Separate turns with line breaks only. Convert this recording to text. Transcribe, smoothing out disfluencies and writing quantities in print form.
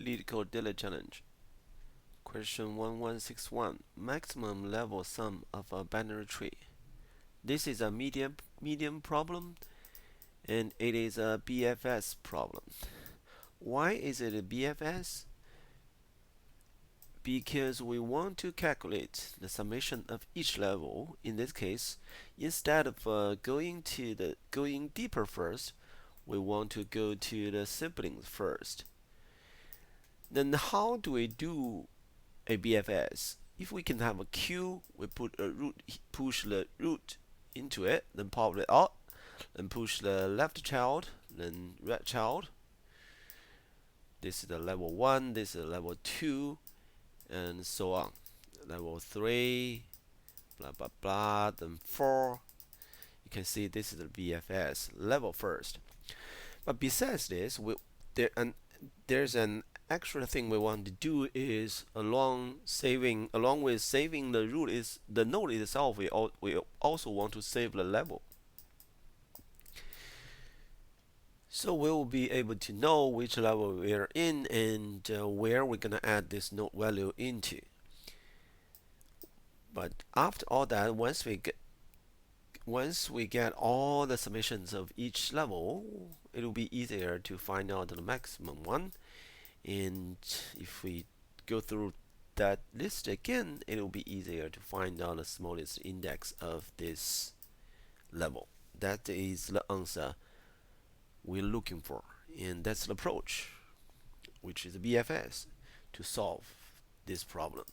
Leetcode daily challenge. Question 1161. Maximum level sum of a binary tree. This is a medium problem, and it is a BFS problem. Why is it a BFS? Because we want to calculate the summation of each level. In this case, instead of going deeper first, we want to go to the siblings first. Then how do we do a BFS? If we can have a queue, we push the root into it, then pop it out, then push the left child, then right child. This is the level 1, this is the level 2, and so on. Level 3, blah blah blah, then 4. You can see this is the BFS level first. But besides this, there's an extra thing we want to do is along with saving the root is the node itself. We also want to save the level. So we will be able to know which level we are in and where we're gonna add this node value into. But after all that, once we get all the summations of each level, it will be easier to find out the maximum one. And if we go through that list again, it will be easier to find out the smallest index of this level. That is the answer we're looking for, and that's the approach, which is BFS, to solve this problem.